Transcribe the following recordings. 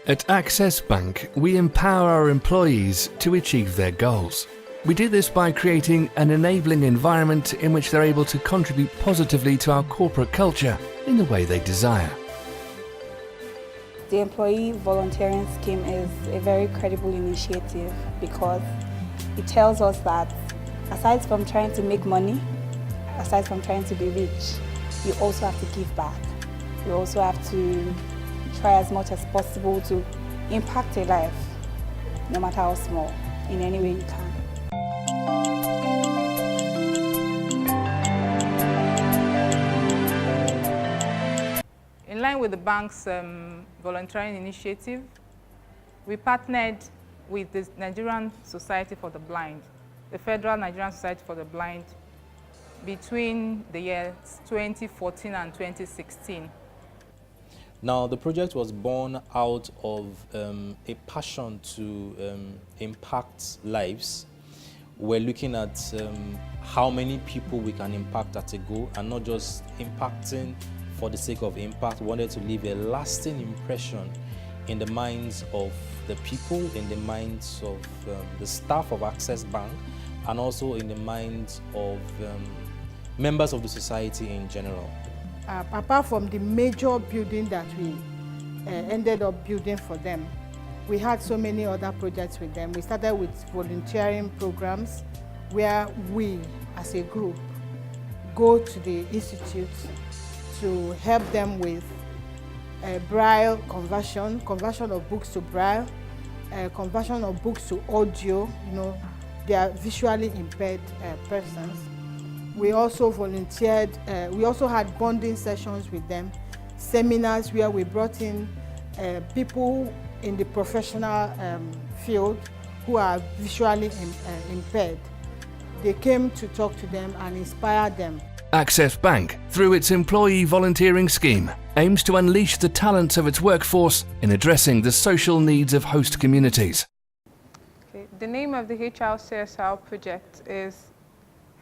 At Access Bank, we empower our employees to achieve their goals. We do this by creating an enabling environment in which they're able to contribute positively to our corporate culture in the way they desire. The employee volunteering scheme is a very credible initiative because it tells us that aside from trying to make money, aside from trying to be rich, you also have to give back. You also have to try as much as possible to impact a life, no matter how small, in any way you can. In line with the bank's volunteering initiative, we partnered with the Nigerian Society for the Blind, the Federal Nigerian Society for the Blind, between the years 2014 and 2016. Now, the project was born out of a passion to impact lives. We're looking at how many people we can impact at a go, and not just impacting for the sake of impact. We wanted to leave a lasting impression in the minds of the people, in the minds of the staff of Access Bank, and also in the minds of members of the society in general. Apart from the major building that we ended up building for them, we had so many other projects with them. We started with volunteering programs where we, as a group, go to the institutes to help them with Braille conversion of books to Braille, conversion of books to audio. They are visually impaired persons. We also volunteered, we also had bonding sessions with them, seminars where we brought in people in the professional field who are visually impaired. They came to talk to them and inspire them. Access Bank, through its employee volunteering scheme, aims to unleash the talents of its workforce in addressing the social needs of host communities. Okay. The name of the HRCSR project is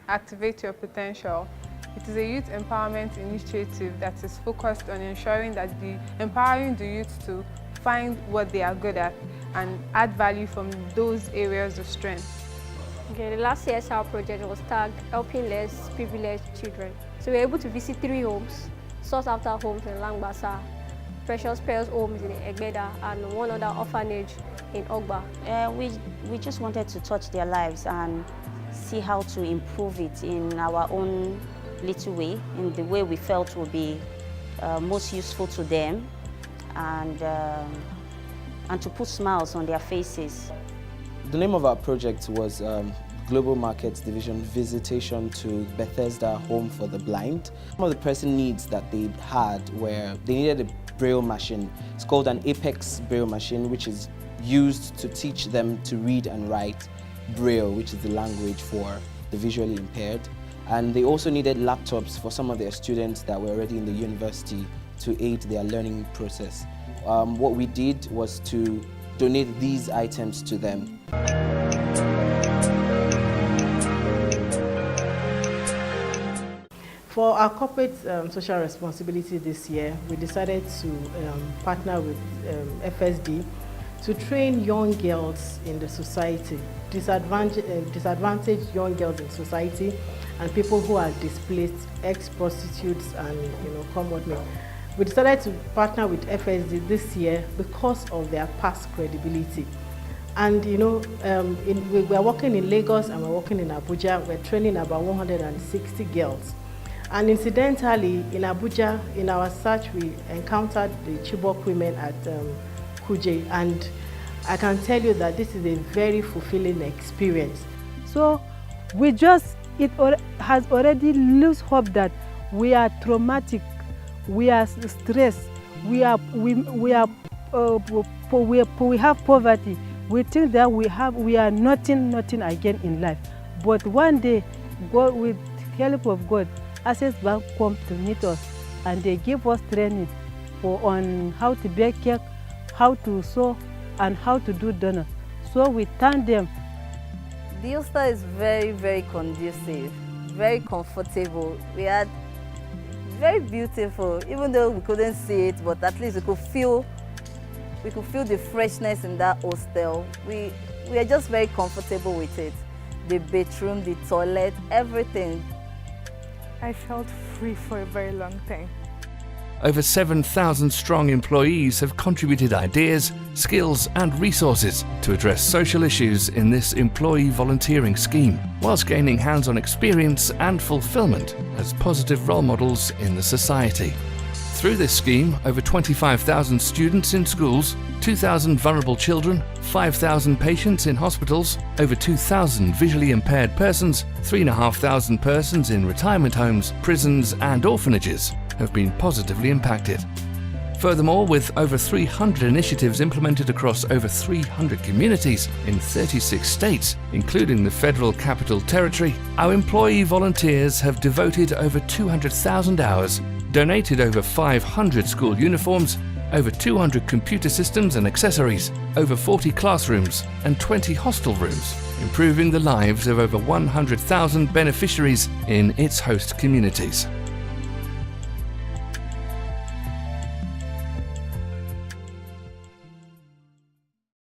Activate Your Potential. It is a youth empowerment initiative that is focused on ensuring that empowering the youth to find what they are good at and add value from those areas of strength. Okay, the last CSR project was tagged Helping Less Privileged Children. So we were able to visit 3 homes, sought after homes in Langbasa, Precious Pearls homes in Egbeda, and one other orphanage in Ogba. We just wanted to touch their lives and see how to improve it in our own little way, in the way we felt would be most useful to them, and to put smiles on their faces. The name of our project was Global Markets Division Visitation to Bethesda Home for the Blind. Some of the pressing needs that they had were they needed a Braille machine. It's called an Apex Braille machine, which is used to teach them to read and write Braille, which is the language for the visually impaired. And they also needed laptops for some of their students that were already in the university to aid their learning process. What we did was to donate these items to them. For our corporate social responsibility this year, we decided to partner with FSD to train young girls in the society, disadvantaged young girls in society, and people who are displaced, ex-prostitutes, and come what may. We decided to partner with FSD this year because of their past credibility. And we are working in Lagos and we're working in Abuja. We're training about 160 girls. And incidentally, in Abuja, in our search, we encountered the Chibok women at Kuje, and I can tell you that this is a very fulfilling experience. So it has already lost hope that we are traumatic, we are stressed, we have poverty. We think that we are nothing again in life. But one day, God, with the help of God, Access Bank come to meet us, and they give us training on how to bake cake, how to sew, and how to do donuts. So we thank them. The hostel is very, very conducive, very comfortable. We had very beautiful, even though we couldn't see it, but at least we could feel We could feel the freshness in that hostel. We are just very comfortable with it. The bedroom, the toilet, everything. I felt free for a very long time. Over 7,000 strong employees have contributed ideas, skills and resources to address social issues in this employee volunteering scheme, whilst gaining hands-on experience and fulfillment as positive role models in the society. Through this scheme, over 25,000 students in schools, 2,000 vulnerable children, 5,000 patients in hospitals, over 2,000 visually impaired persons, 3,500 persons in retirement homes, prisons and orphanages have been positively impacted. Furthermore, with over 300 initiatives implemented across over 300 communities in 36 states, including the Federal Capital Territory, our employee volunteers have devoted over 200,000 hours, donated over 500 school uniforms, over 200 computer systems and accessories, over 40 classrooms and 20 hostel rooms, improving the lives of over 100,000 beneficiaries in its host communities.